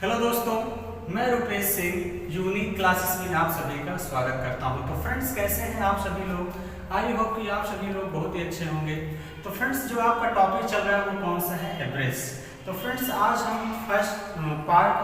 Hello दोस्तों, मैं Rupesh Singh unique classes में आप सभी का स्वागत करता हूं। तो फ्रेंड्स, कैसे हैं आप सभी लोग? आई होप कि आप सभी लोग बहुत ही अच्छे होंगे। तो फ्रेंड्स, जो आपका टॉपिक चल रहा है वो कौन सा है? एवरेज। तो फ्रेंड्स, आज हम फर्स्ट पार्ट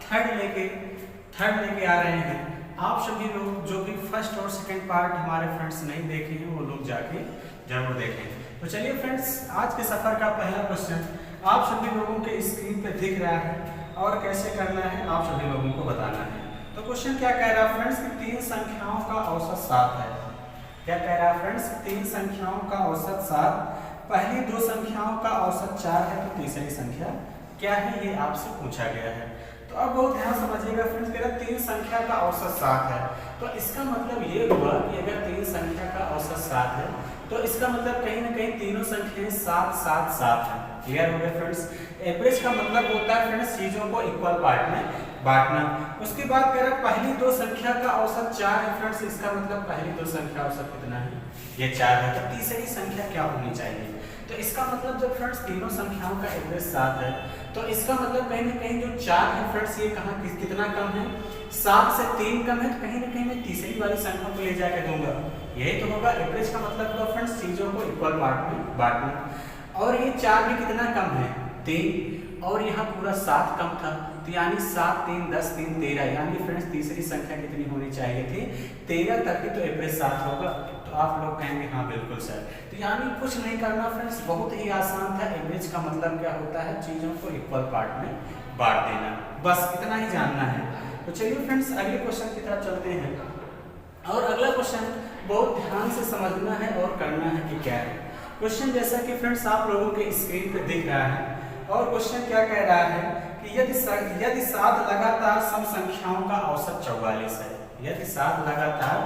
थर्ड लेके आ रहे हैं। आप सभी लोग जो भी फर्स्ट और सेकंड पार्ट हमारे फ्रेंड्स नहीं देखे हैं वो लोग जाके जरूर देखें। तो चलिए फ्रेंड्स, आज के सफर का पहला क्वेश्चन आप सभी लोगों के स्क्रीन पे दिख रहा है और कैसे करना है आप सभी लोगों को बताना है। तो क्वेश्चन क्या कह रहा है फ्रेंड्स कि तीन संख्याओं का औसत 7 है। क्या कह रहा है फ्रेंड्स? तीन संख्याओं का औसत 7, पहली दो संख्याओं का औसत 4 है, तो तीसरी संख्या क्या है ये आपसे पूछा गया है। तो अब बहुत ध्यान समझिएगा फ्रेंड्स, कह रहा तीन संख्या का औसत 7 है, तो इसका मतलब ये हुआ कि अगर तीन संख्या का औसत 7 है तो इसका मतलब कहीं ना कहीं तीनों संख्याएं 7 7 7 है। क्लियर हो गया फ्रेंड्स? एवरेज का मतलब होता है फ्रेंड्स चीजों को इक्वल पार्ट में बांटना। उसके बाद कह रहा पहली दो संख्या का औसत 4 है फ्रेंड्स, इसका मतलब पहली दो संख्या औसत कितना है? ये 4 है। तो तीसरी संख्या क्या होनी चाहिए? तो इसका मतलब जब फ्रेंड्स तीनों संख्याओं का एवरेज 7 है तो इसका मतलब कहीं ना कहीं जो 4 है फ्रेंड्स ये कहाँ कितना कम है? 7 से 3 कम है, तो कहीं ना कहीं मैं तीसरी वाली संख्या को ले जाके दूंगा। यही तो होगा एवरेज का मतलब होगा फ्रेंड्स चीजों को इक्वल पार्ट में बांटना। और ये 4 भी कितना कम है? 3, और यहाँ पूरा 7 कम था, तो यानी 7 3 10 3 13, यानी फ्रेंड्स तीसरी संख्या कितनी होनी चाहिए थी? 13 तक ही तो एवरेज 7 होगा। तो आप लोग कहेंगे हाँ बिल्कुल सर। तो यानी कुछ नहीं करना फ्रेंड्स, बहुत ही आसान था। एवरेज का मतलब क्या होता है? चीजों को इक्वल पार्ट में बांट देना, बस इतना ही जानना है। तो चलिए फ्रेंड्स, अगले क्वेश्चन की तरफ चलते हैं। और अगला क्वेश्चन बहुत ध्यान से समझना है और करना है कि क्या है क्वेश्चन। जैसा कि फ्रेंड्स आप लोगों के स्क्रीन पे दिख रहा है, और क्वेश्चन क्या कह रहा है कि यदि 7 लगातार सम संख्याओं का औसत 44 है, यदि 7 लगातार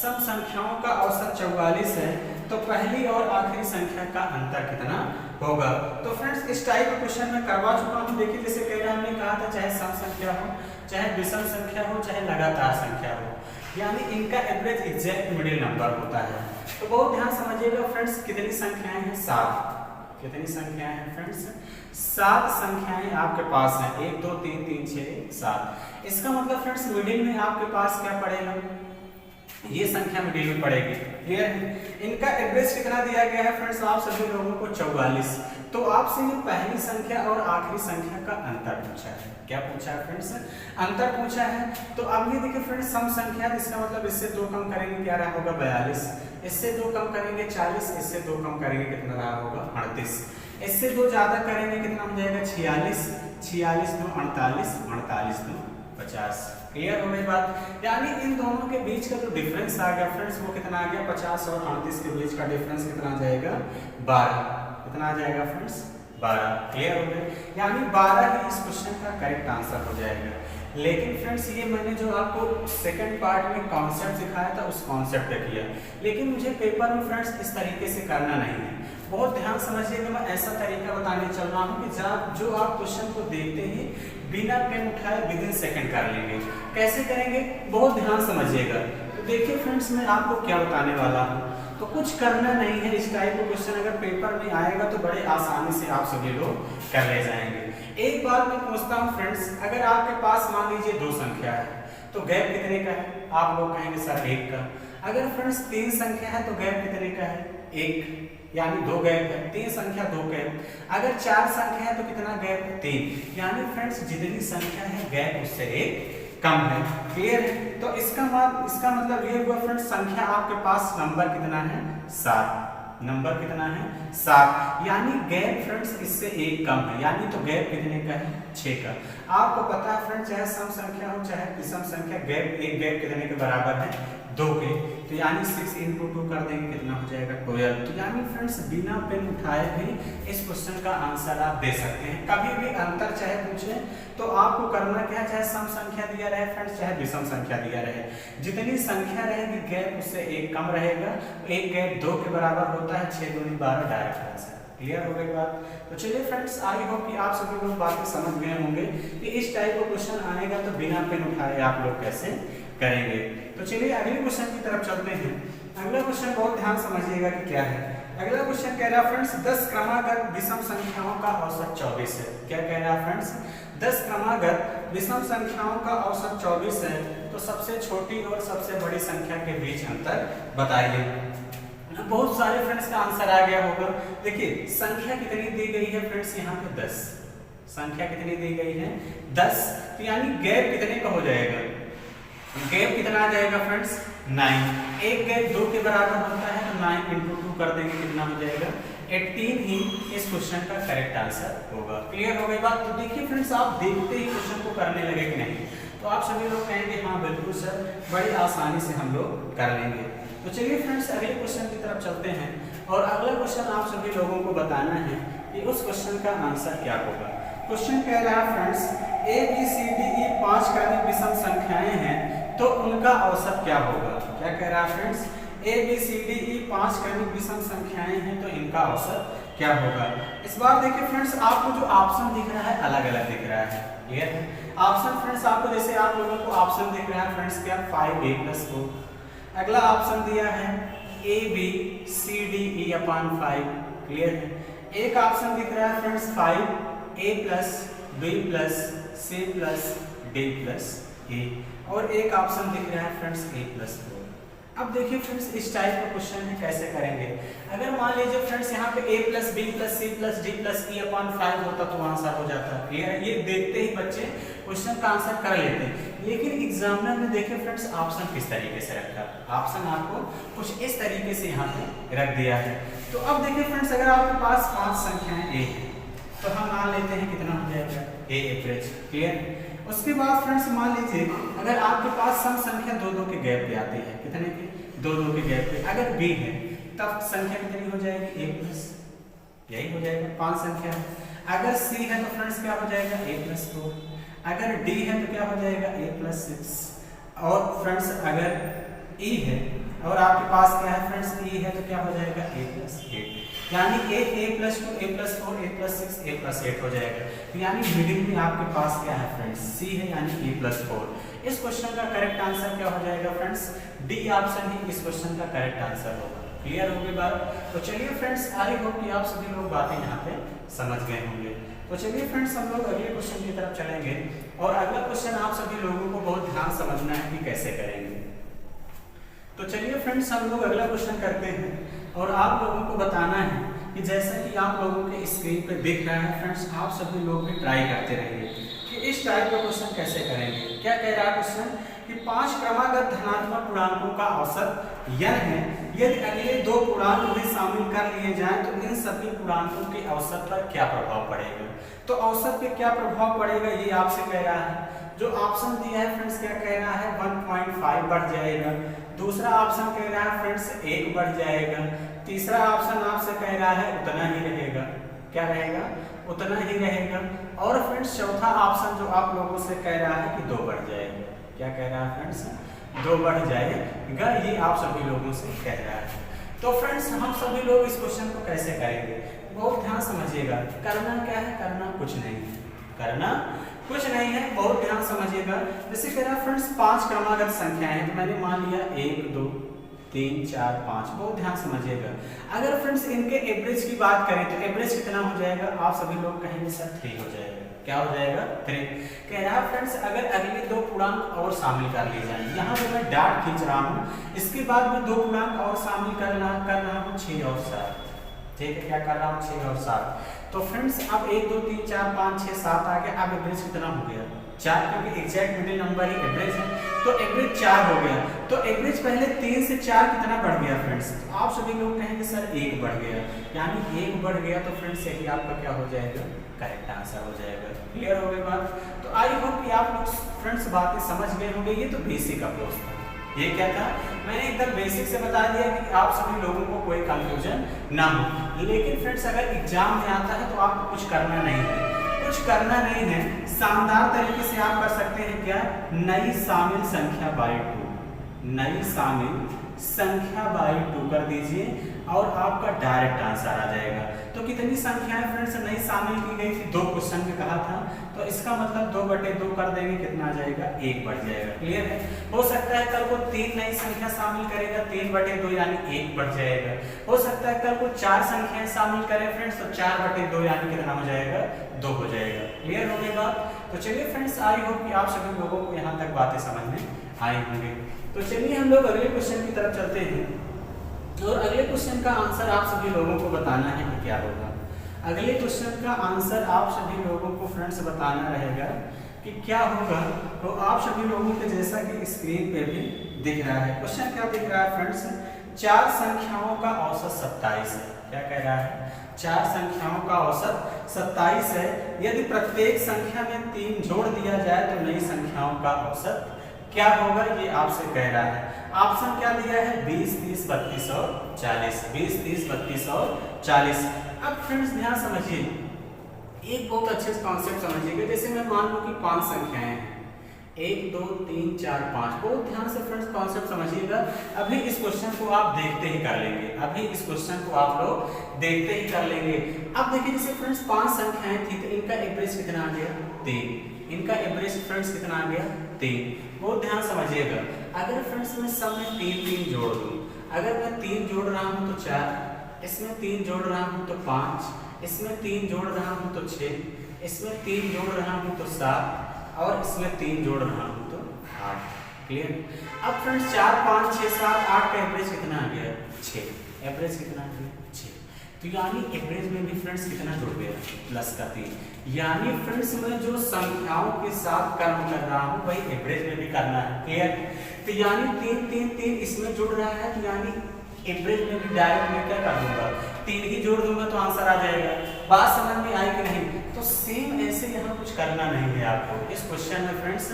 सम संख्याओं का औसत 44 है तो पहली और आखिरी संख्या का अंतर कितना होगा? तो फ्रेंड्स, इस टाइप का क्वेश्चन मैं करवा चुका हूं। देखिए, जैसे कह रहा हमने कहा था चाहे सम संख्या हो, चाहे विषम संख्या हो, चाहे लगातार संख्या हो, यानी इनका एवरेज एग्जैक्ट मिडिल नंबर होता है। तो बहुत ध्यान समझिएगा फ्रेंड्स, कितनी संख्याएं हैं? 7। कितनी संख्याएं हैं फ्रेंड्स? 7 संख्याएं आपके पास हैं। 1 2 3 3 6 7। इसका मतलब फ्रेंड्स मिडिल में आपके पास क्या पड़ेगा? ये संख्या मिडिल में पड़ेगी। क्लियर है? इनका एवरेज कितना दिया गया है फ्रेंड्स आप सभी लोगों को? 44। तो आपसे ये पहली संख्या और आखिरी संख्या का अंतर पूछा है। क्या पूछा है फ्रेंड्स? अंतर पूछा है। तो अब ये देखिए फ्रेंड्स, सम संख्या, इसका मतलब इससे 2 कम करेंगे क्या रहा होगा? 42। इससे 2 कम करेंगे 40, इससे 2 कम करेंगे कितना रहा होगा? 38। इससे 2 ज्यादा करेंगे कितना हो जाएगा? 46। 46 2 48, 48 2 50। क्लियर हो गई बात? यानी इन दोनों के बीच का जो डिफरेंस आ गया फ्रेंड्स वो कितना आ गया? 50 और 38 के बीच का डिफरेंस कितना आ जाएगा? 12। कितना आ जाएगा फ्रेंड्स? 12। क्लियर हो गया? यानी 12 ही इस क्वेश्चन का करेक्ट आंसर हो जाएगा। लेकिन फ्रेंड्स, ये मैंने जो आपको सेकंड पार्ट में कॉन्सेप्ट सिखाया था उस कॉन्सेप्ट पे किया, लेकिन मुझे पेपर में फ्रेंड्स इस तरीके से करना नहीं है। बहुत ध्यान समझिएगा, मैं ऐसा तरीका बताने चल रहा हूँ कि जो आप क्वेश्चन को देखते ही बिना पेन उठाए विदिन सेकंड कर लेंगे। कैसे करेंगे? बहुत ध्यान समझिएगा। तो देखिए फ्रेंड्स, मैं आपको क्या बताने वाला हूँ। तो कुछ करना नहीं है। इस टाइप का क्वेश्चन अगर पेपर में आएगा तो बड़े आसानी से आप सभी लोग कर ले जाएंगे। एक बात मैं पूछता हूँ फ्रेंड्स, अगर आपके पास मान लीजिए 2 संख्या है तो गैप कितने का है? आप लोग कहेंगे सर 1 का। अगर फ्रेंड्स 3 संख्या है तो गैप कितने का है? 1, यानी 2 गैप है। 3 संख्या 2 गैप। अगर 4 संख्या है तो कितना गैप है? 3। यानी फ्रेंड्स जितनी संख्या है गैप उससे 1 कम है। क्लियर है? तो इसका मतलब ये हुआ फ्रेंड्स, संख्या आपके पास नंबर कितना है? 7। नंबर कितना है? 7। यानी गैप फ्रेंड्स इससे 1 कम है, यानी तो गैप कितने का है? 6 का। आपको पता है फ्रेंड्स, चाहे सम संख्या हो चाहे विषम संख्या, एक गैप कितने के बराबर है? 2 के। तो यानी 6 × 2 कर देंगे, कितना हो जाएगा? 12। तो यानी फ्रेंड्स बिना पेन उठाए भी इस क्वेश्चन का आंसर आप दे सकते हैं। कभी भी अंतर चाहे पूछे तो आपको करना क्या है? चाहे सम संख्या दिया रहे फ्रेंड्स, चाहे विषम संख्या दिया रहे, जितनी संख्या रहेगी गैप उससे 1 कम रहेगा। 1 गैप 2 के बराबर होता है। 6 दूनी 12 डायरेक्ट आंसर। क्लियर हो गई बात? तो चलिए फ्रेंड्स, आई होप कि आप सभी लोग बातें समझ गए होंगे कि इस टाइप का क्वेश्चन आएगा तो बिना पेन उठाए आप लोग कैसे करेंगे। तो चलिए अगले क्वेश्चन की तरफ चलते हैं। अगला क्वेश्चन बहुत ध्यान समझिएगा कि क्या है। अगला क्वेश्चन कह रहा है फ्रेंड्स 10 क्रमागत विषम संख्याओं का औसत 24 है। क्या कह रहा है फ्रेंड्स, 10 क्रमागत विषम संख्याओं का औसत 24 है, तो सबसे छोटी और सबसे बड़ी संख्या के बीच अंतर बताइए। बहुत सारे फ्रेंड्स का आंसर आ गया होगा। देखिए संख्या कितनी दी गई है फ्रेंड्स, यहाँ पे 10 संख्या कितनी दी गई है 10, तो यानी गैप कितने का हो जाएगा, गैप कितना आ जाएगा फ्रेंड्स 9। एक गैप 2 के बराबर होता है, तो 9 × 2 कर देंगे, कितना हो जाएगा 18 ही इस क्वेश्चन का करेक्ट आंसर होगा। क्लियर हो गई बात। तो देखिए फ्रेंड्स, आप देखते ही क्वेश्चन को करने लगे कि नहीं, तो आप सभी लोग कहेंगे हाँ बिल्कुल सर, बड़ी आसानी से हम लोग कर लेंगे। तो चलिए फ्रेंड्स अगले क्वेश्चन की तरफ चलते हैं, और अगला क्वेश्चन आप सभी लोगों को बताना है कि उस क्वेश्चन का आंसर क्या होगा। क्वेश्चन कह रहा है फ्रेंड्स ABCDE 5 क्रमिक विषम संख्याएं हैं, तो उनका औसत क्या होगा। क्या कह रहा है फ्रेंड्स, ABCDE 5 क्रमिक विषम संख्याएं हैं, तो इनका औसत क्या होगा। इस बार देखिए फ्रेंड्स, आपको जो ऑप्शन दिख रहा है अलग अलग दिख रहा है। क्लियर है, ऑप्शन फ्रेंड्स आपको, जैसे आप लोगों को ऑप्शन दिख रहा है फ्रेंड्स क्या 5A + 4। अगला ऑप्शन दिया है ABCDE/5। क्लियर है, एक ऑप्शन दिख रहा है friends 5A + B + C + D + E, और एक ऑप्शन दिख रहा है फ्रेंड्स A + 4। अब देखिए फ्रेंड्स, इस टाइप का क्वेश्चन है कैसे करेंगे। अगर मान लीजिए फ्रेंड्स यहाँ पे A + B + C + D + E/5 होता तो आंसर हो जाता। क्लियर है, ये देखते ही बच्चे क्वेश्चन का आंसर कर लेते हैं। लेकिन एग्जामिनर ने देखिए फ्रेंड्स ऑप्शन किस तरीके से रखा, ऑप्शन आपको कुछ इस तरीके से यहाँ पे रख दिया है। तो अब देखिए फ्रेंड्स, अगर आपके पास 5 संख्याएं A है, तो हम मान लेते हैं कितना हो जाएगा A एवरेज। क्लियर, उसके बाद फ्रेंड्स मान लीजिए अगर आपके पास सम संख्या 2-2 के गैप पे आती है, कितने की 2-2 के गैप पे अगर B है, तब संख्या कितनी हो जाएगी A+, यही हो जाएगा 5 संख्या है। अगर C है तो फ्रेंड्स क्या हो जाएगा A + 4। अगर D है तो क्या हो जाएगा A + 6। और फ्रेंड्स अगर E है और आपके पास क्या है फ्रेंड्स E है, तो क्या हो जाएगा A + 8। यानी A + 2 A + 4 A + 6 A + 8 हो जाएगा। तो यानी मिडिल में आपके पास क्या है फ्रेंड्स C है, यानी A + 4। इस क्वेश्चन का करेक्ट आंसर क्या हो जाएगा फ्रेंड्स, D ऑप्शन ही इस क्वेश्चन का करेक्ट आंसर होगा। क्लियर हो गई बात। तो चलिए फ्रेंड्स, आई होप कि आप सभी लोग बातें यहाँ पे समझ गए होंगे। तो चलिए फ्रेंड्स, हम लोग अगले क्वेश्चन की तरफ चलेंगे, और अगला क्वेश्चन आप सभी लोगों को बहुत ध्यान समझना है कि कैसे करेंगे। तो चलिए फ्रेंड्स, हम लोग अगला क्वेश्चन करते हैं, और आप लोगों को बताना है कि जैसा कि आप लोगों के स्क्रीन पे दिख रहा है फ्रेंड्स, आप सभी लोग भी ट्राई करते रहिए कि इस टाइप का क्वेश्चन कैसे करेंगे। क्या कह रहा है क्वेश्चन कि 5 क्रमागत धनात्मक पूर्णांकों का औसत n है, यदि अगले 2 पूर्णांक भी शामिल कर लिए जाएं तो इन सभी पूर्णांकों के औसत पर क्या प्रभाव पड़ेगा। तो औसत पे क्या प्रभाव पड़ेगा ये आपसे कह रहा है। जो ऑप्शन दिया है फ्रेंड्स, क्या कह रहा है 1.5 बढ़ जाएगा। दूसरा ऑप्शन कह रहा है फ्रेंड्स 1 बढ़ जाएगा। तीसरा ऑप्शन आपसे कह रहा है उतना ही रहेगा। क्या रहेगा, उतना ही रहेगा। और फ्रेंड्स चौथा ऑप्शन जो आप लोगों से कह रहा है कि 2 बढ़ जाएगा। क्या कह रहा है फ्रेंड्स, 2 बढ़ जाएगा, ये आप सभी लोगों से कह रहा है। तो फ्रेंड्स हम सभी लोग इस क्वेश्चन को कैसे करेंगे, बहुत ध्यान समझिएगा। करना क्या है, करना कुछ नहीं है, करना कुछ नहीं है, बहुत ध्यान समझिएगा। जैसे कह रहा है फ्रेंड्स 5 क्रमागत संख्याएं हैं, तो मैंने मान लिया 1 2 3 4 5। बहुत ध्यान समझिएगा। अगर फ्रेंड्स इनके एवरेज की बात करें तो एवरेज कितना हो जाएगा, आप सभी लोग कहेंगे सर 3 हो जाएगा। क्या हो जाएगा 3। कह रहा है फ्रेंड्स अगर अगले 2 पूर्णांक और शामिल कर लिए जाएं, यहाँ पे मैं डॉट खींच रहा हूँ, इसके बाद में 2 पूर्णांक और शामिल कर रहा हूँ 6 और 7। ठीक है, क्या कर रहा हूँ 6 और 7। तो फ्रेंड्स अब 1 2 3 4 5 6 7 आ गया। अब एवरेज कितना हो गया 4, क्योंकि एग्जैक्ट मिडिल नंबर ही एवरेज है, तो एवरेज 4 हो गया। तो एवरेज पहले 3 से 4 कितना बढ़ गया फ्रेंड्स, तो आप सभी लोग कहेंगे सर 1 बढ़ गया, यानी 1 बढ़ गया। तो फ्रेंड्स यही आपका क्या हो जाएगा, करेक्ट आंसर हो जाएगा। क्लियर हो गई बात। तो आई होप कि आप लोग फ्रेंड्स बातें समझ गए होंगे। ये तो बेसिक अप्रोच था, ये क्या था, मैंने एकदम बेसिक से बता दिया कि आप सभी लोगों को कोई कंफ्यूजन ना हो। लेकिन फ्रेंड्स अगर एग्जाम में आता है तो आपको कुछ करना नहीं है, कुछ करना नहीं है। शानदार तरीके से आप कर सकते हैं क्या, नई शामिल संख्या बाई 2, नई शामिल संख्या बाई 2 कर दीजिए। और आपका डायरेक्ट आंसर आ जाएगा। तो कितनी संख्याएं फ्रेंड्स नई शामिल की गई थी, 2 क्वेश्चन में कहा था, तो इसका मतलब 2/2 कर देंगे, कितना आ जाएगा, 1 बढ़ जाएगा। क्लियर है। हो सकता है कल को 3 नई संख्या शामिल करेगा, 3/2 यानी 1 बढ़ जाएगा। हो सकता है कल को 4 संख्याएं शामिल करें फ्रेंड्स, तो 4/2 यानी कितना हो जाएगा, 2 हो जाएगा। क्लियर हो गई बात। तो चलिए फ्रेंड्स, आई होप कि आप सभी लोगों को यहाँ तक बातें समझ में आई होंगी। तो चलिए हम लोग अगले क्वेश्चन की तरफ चलते हैं और अगले क्वेश्चन का आंसर आप सभी लोगों को बताना है कि क्या होगा। अगले क्वेश्चन का आंसर आप सभी लोगों को फ्रेंड्स बताना रहेगा कि क्या होगा। तो आप सभी लोगों के जैसा कि स्क्रीन पे भी दिख रहा है, क्वेश्चन क्या दिख रहा है फ्रेंड्स, 4 संख्याओं का औसत 27 है। क्या कह रहा है, 4 संख्याओं का औसत 27 है। यदि प्रत्येक संख्या में 3 जोड़ दिया जाए तो नई संख्याओं का औसत क्या होगा, ये आपसे कह रहा है। ऑप्शन क्या दिया है, 20, 30, 32 और 40। 20, 30, 32 और 40। अब फ्रेंड्स ध्यान समझिए, एक बहुत अच्छे कॉन्सेप्ट समझिएगा। जैसे मैं मान लूं कि 5 संख्याएं हैं, 1, 2, 3, 4, 5। बहुत ध्यान से फ्रेंड्स कॉन्सेप्ट समझिएगा। अभी इस क्वेश्चन को आप देखते ही कर लेंगे, अभी इस क्वेश्चन को आप लोग देखते ही कर लेंगे। अब देखिए जैसे फ्रेंड्स 5 संख्याएं थी, तो इनका एवरेज कितना आ गया, 3। इनका एवरेज फ्रेंड्स कितना आ गया, 3। बहुत ध्यान समझिएगा। अगर फ्रेंड्स मैं सब में 3 जोड़ दूं, अगर मैं 3 जोड़ रहा हूं तो 4, इसमें 3 जोड़ रहा हूं तो 5, इसमें 3 जोड़ रहा हूं तो 6, इसमें 3 जोड़ रहा हूं तो 7 और इसमें 3 जोड़ रहा हूं तो 8। क्लियर। अब फ्रेंड्स 4, 5, 6, 7, 8 का एवरेज कितना आ गया, 6। एवरेज कितना आ गया, 6। तो यानी एवरेज में भी फ्रेंड्स कितना जुड़ गया, प्लस का 3। यानी फ्रेंड्स मैं जो संख्याओं के साथ कर्म कर रहा हूं वही एवरेज में भी करना है। क्लियर। तो यानी 3, 3, 3 इसमें जुड़ रहा है, तो यानी एवरेज में भी डायरेक्ट में क्या कर दूंगा, 3 ही जोड़ दूंगा तो आंसर आ जाएगा। बात समझ में आई कि नहीं। तो सेम ऐसे यहाँ कुछ करना नहीं है आपको इस क्वेश्चन में फ्रेंड्स,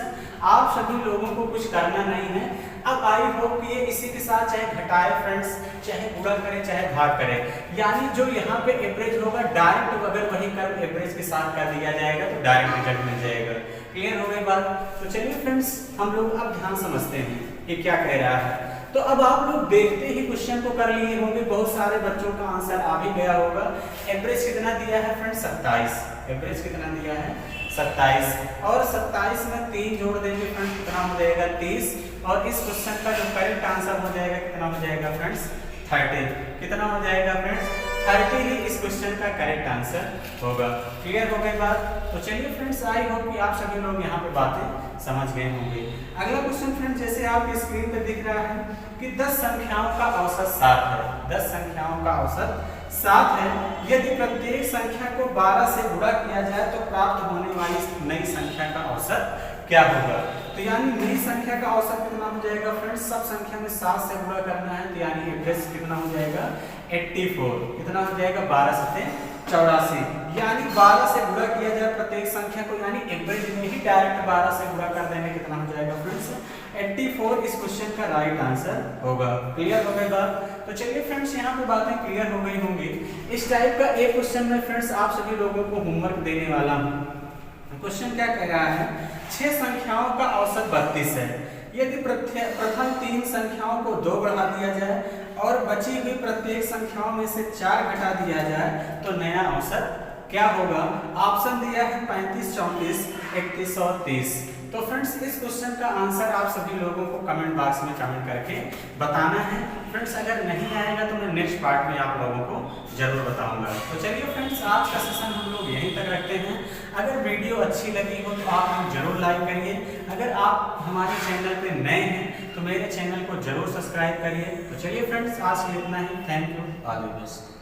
आप सभी लोगों को कुछ करना नहीं है। अब आई होप कि ये इसी के साथ चाहे घटाए फ्रेंड्स, चाहे गुणा करे, चाहे भाग करे, यानी जो यहाँ पे एवरेज होगा डायरेक्ट अगर वही कर्म एवरेज के साथ कर दिया जाएगा तो डायरेक्ट रिजल्ट मिल जाएगा। क्लियर हो गई बात। तो चलिए फ्रेंड्स हम लोग अब ध्यान समझते हैं कि क्या कह रहा है। तो अब आप लोग देखते ही क्वेश्चन को कर लिए होंगे, बहुत सारे बच्चों का आंसर आ भी गया होगा। एवरेज कितना दिया है फ्रेंड्स, 27। एवरेज कितना दिया है, 27। और 27 में 3 जोड़ देंगे फ्रेंड्स, कितना हो जाएगा, 30। और इस क्वेश्चन का जो करेक्ट आंसर हो जाएगा कितना हो जाएगा फ्रेंड्स, 30। कितना हो जाएगा फ्रेंड्स, 30 ही इस क्वेश्चन का करेक्ट आंसर होगा। क्लियर हो गई बात। तो चलिए फ्रेंड्स, आई होप कि आप सभी लोग यहाँ पे बातें समझ गए होंगे। अगला क्वेश्चन फ्रेंड्स जैसे आपकी स्क्रीन पे दिख रहा है कि 10 संख्याओं का औसत 7 है। 10 संख्याओं का औसत 7 है। यदि प्रत्येक संख्या को 12 से गुणा किया जाए तो प्राप्त होने वाली नई संख्या का औसत क्या होगा। तो यानी नई संख्या का औसत कितना हो जाएगा फ्रेंड्स, सब संख्या में 7 से गुणा करना है, तो यानी एवरेज कितना हो जाएगा, 84। कितना हो जाएगा, 12 से 84। यानी 12 से गुणा किया जाए प्रत्येक संख्या को, यानी एवरेज में ही डायरेक्ट 12 से गुणा कर देंगे, कितना हो जाएगा फ्रेंड्स, 84 इस क्वेश्चन का राइट आंसर होगा। क्लियर हो गई बात। तो चलिए फ्रेंड्स यहाँ पे बातें क्लियर हो गई होंगी। इस टाइप का एक क्वेश्चन में फ्रेंड्स आप सभी लोगों को होमवर्क देने वाला हूँ। क्वेश्चन क्या कह रहा है, 6 संख्याओं का औसत 32 है। यदि प्रथम 3 संख्याओं को 2 बढ़ा दिया जाए और बची हुई प्रत्येक संख्याओं में से 4 घटा दिया जाए तो नया औसत क्या होगा। ऑप्शन दिया है 35, 34, 31 और 30। तो फ्रेंड्स इस क्वेश्चन का आंसर आप सभी लोगों को कमेंट बॉक्स में कमेंट करके बताना है। फ्रेंड्स अगर नहीं आएगा तो मैं नेक्स्ट पार्ट में आप लोगों को जरूर बताऊंगा। तो चलिए फ्रेंड्स आज का सेशन हम लोग यहीं तक रखते हैं। अगर वीडियो अच्छी लगी हो तो आप लोग जरूर लाइक करिए। अगर आप हमारे चैनल पे नए हैं तो मेरे चैनल को जरूर सब्सक्राइब करिए। तो चलिए फ्रेंड्स आज के लिए इतना ही। Thank you, all the best.